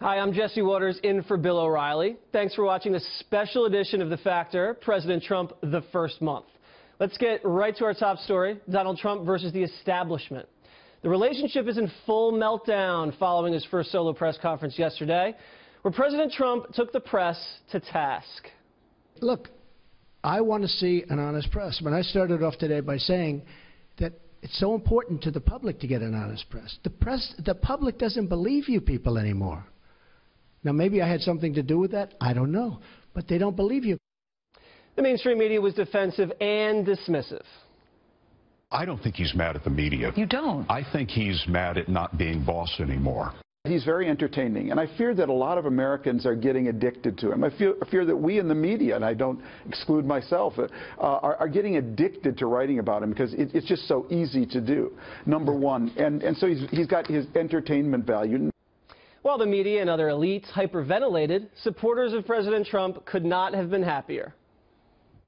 Hi, I'm Jesse Waters in for Bill O'Reilly. Thanks for watching this special edition of The Factor, President Trump the first month. Let's get right to our top story, Donald Trump versus the establishment. The relationship is in full meltdown following his first solo press conference yesterday, where President Trump took the press to task. Look, I want to see an honest press. When I started off today by saying that it's so important to the public to get an honest press. The public doesn't believe you people anymore. Now, maybe I had something to do with that. I don't know. But they don't believe you. The mainstream media was defensive and dismissive. I don't think he's mad at the media. You don't? I think he's mad at not being boss anymore. He's very entertaining, and I fear that a lot of Americans are getting addicted to him. I fear that we in the media, and I don't exclude myself, are getting addicted to writing about him because it's just so easy to do, number one. And so he's got his entertainment value. While the media and other elites hyperventilated, supporters of President Trump could not have been happier.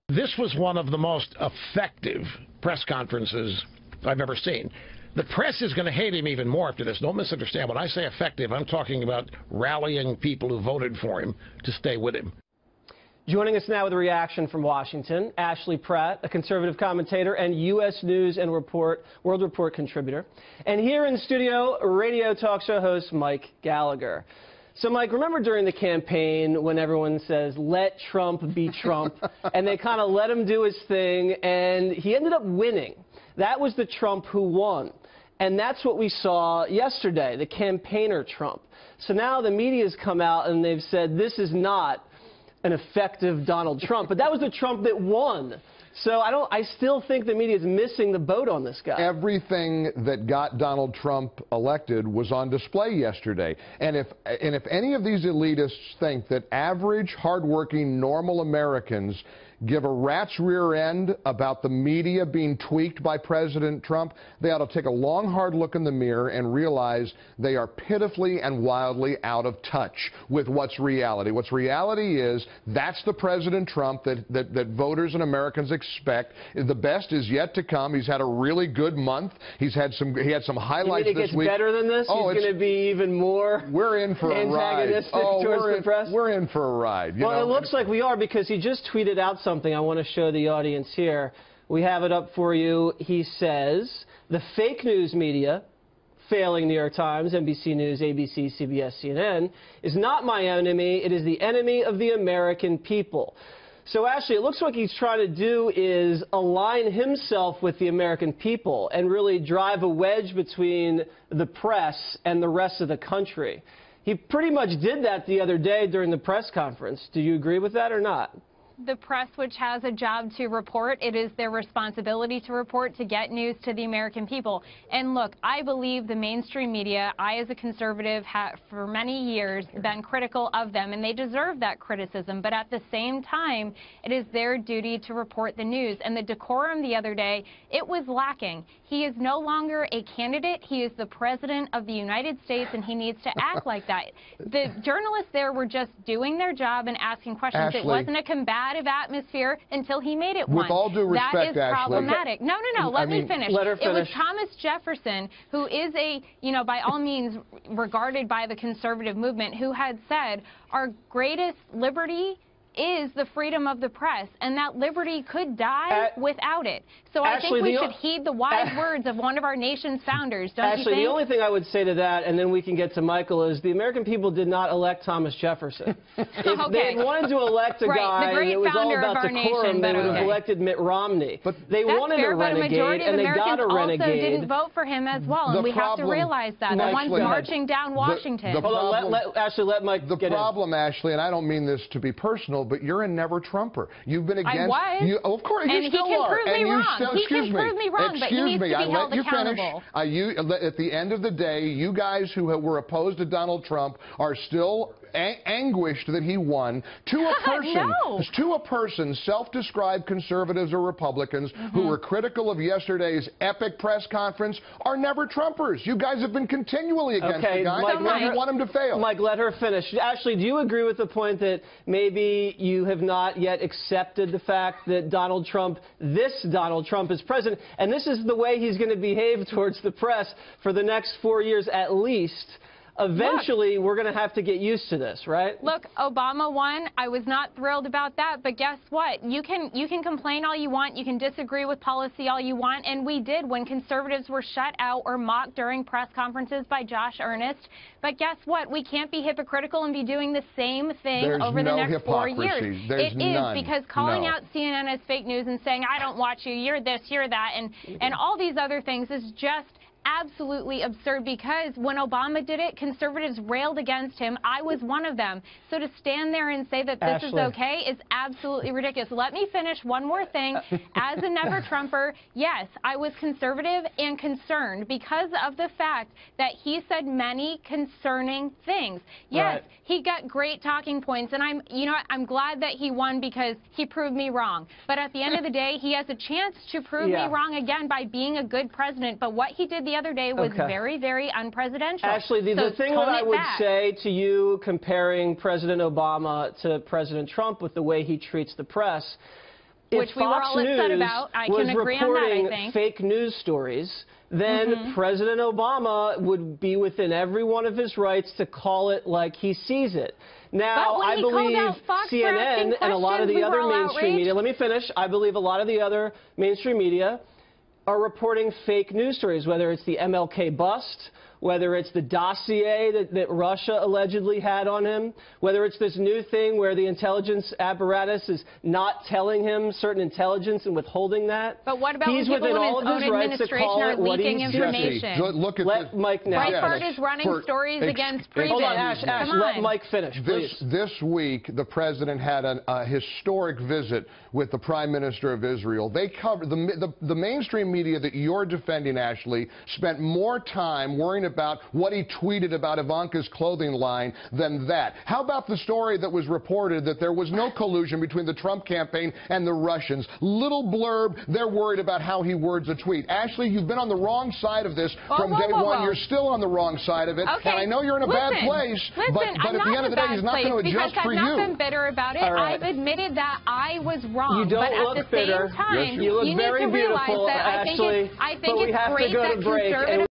This was one of the most effective press conferences I've ever seen. The press is going to hate him even more after this. Don't misunderstand. When I say effective, I'm talking about rallying people who voted for him to stay with him. Joining us now with a reaction from Washington, Ashley Pratt, a conservative commentator and U.S. News and World Report contributor. And here in studio, radio talk show host Mike Gallagher. So, Mike, remember during the campaign when everyone says, let Trump be Trump, and they kind of let him do his thing, and he ended up winning. That was the Trump who won. And that's what we saw yesterday, the campaigner Trump. So now the media's come out and they've said this is not an effective Donald Trump. But that was the Trump that won. So I still think the media is missing the boat on this guy. Everything that got Donald Trump elected was on display yesterday. And if any of these elitists think that average, hardworking, normal Americans give a rat's rear end about the media being tweaked by President Trump, they ought to take a long, hard look in the mirror and realize they are pitifully and wildly out of touch with what's reality. What's reality is that's the President Trump that voters and Americans expect. The best is yet to come. He's had a really good month. He had some highlights this week. You think it gets better than this? Oh, he's going to be even more we're in for a ride. Towards the press? We're in for a ride. Well, it looks like we are, because he just tweeted out something I want to show the audience here. We have it up for you. He says, the fake news media, failing New York Times, NBC News, ABC, CBS, CNN, is not my enemy. It is the enemy of the American people. So, Ashley, it looks like he's trying to do is align himself with the American people and really drive a wedge between the press and the rest of the country. He pretty much did that the other day during the press conference. Do you agree with that or not? The press, which has a job to report, it is their responsibility to report, to get news to the American people. And look, I believe the mainstream media, I as a conservative have for many years been critical of them, and they deserve that criticism. But at the same time, it is their duty to report the news. And the decorum the other day, it was lacking. He is no longer a candidate. He is the president of the United States, and he needs to act like that. The journalists there were just doing their job and asking questions. Ashley, it wasn't a combative atmosphere until he made it one. With all due respect, that is problematic. Ashley. No. Let me finish. Let her finish. It was Thomas Jefferson, who is by all means regarded by the conservative movement, who had said our greatest liberty is the freedom of the press, and that liberty could die without it. So I think we should heed the wise words of one of our nation's founders, don't you think? The only thing I would say to that, and then we can get to Michael, is the American people did not elect Thomas Jefferson. If they had wanted to elect a guy and it was all about decorum, they would have elected Mitt Romney. But they wanted a renegade, and they got a renegade. Also didn't vote for him as well, and we have to realize that. The ones marching down Washington. Ashley, let Mike get in. The problem, Ashley, and I don't mean this to be personal, but you're a never Trumper. You've been against. I was. Of course, and you still are. And you still, he can prove me wrong, but he needs to be held accountable. At the end of the day, you guys who were opposed to Donald Trump are still anguished that he won. To a person, self-described conservatives or Republicans who were critical of yesterday's epic press conference are never Trumpers. You guys have been continually against the guy. You want him to fail. Mike, let her finish. Ashley, do you agree with the point that maybe you have not yet accepted the fact that Donald Trump is president, and this is the way he's going to behave towards the press for the next 4 years at least? eventually we're going to have to get used to this, right? Look, Obama won. I was not thrilled about that, but guess what? You can complain all you want. You can disagree with policy all you want, and we did when conservatives were shut out or mocked during press conferences by Josh Earnest. But guess what? We can't be hypocritical and be doing the same thing over the next 4 years. There's none. Because calling out CNN as fake news and saying, I don't watch you, you're this, you're that, and all these other things is just absolutely absurd, because when Obama did it, conservatives railed against him. I was one of them. So to stand there and say that this is okay is absolutely ridiculous. Let me finish one more thing. As a never-Trumper, yes, I was conservative and concerned because of the fact that he said many concerning things. Yes, he got great talking points, and I'm glad that he won because he proved me wrong. But at the end of the day, he has a chance to prove me wrong again by being a good president. But what he did the other day was very, very unpresidential. Ashley, the thing that I would say to you comparing President Obama to President Trump with the way he treats the press, which we were all upset about, I can agree on that, I think. Fake news stories, then President Obama would be within every one of his rights to call it like he sees it. Now, I believe CNN and a lot of the other mainstream media, let me finish, I believe a lot of the other mainstream media are reporting fake news stories, whether it's the MLK bust, whether it's the dossier that Russia allegedly had on him, whether it's this new thing where the intelligence apparatus is not telling him certain intelligence and withholding that. But what about when people in his own administration are leaking information? Look at let Mike now. Breitbart is running stories against previous. Hold on, Ash, let Mike finish, please. This week, the president had a historic visit with the Prime Minister of Israel. They covered the mainstream media that you're defending, Ashley, spent more time worrying about what he tweeted about Ivanka's clothing line than that. How about the story that was reported that there was no collusion between the Trump campaign and the Russians? Little blurb, they're worried about how he words a tweet. Ashley, you've been on the wrong side of this from day one. You're still on the wrong side of it. Okay. And I know you're in a bad place, but at the end of the day, he's not going to adjust for you. I've not been bitter about it. I've admitted that I was wrong. You don't but look at the bitter. same time, you look very need to realize beautiful, that Ashley, I think but we it's have great to go that to break. conservatives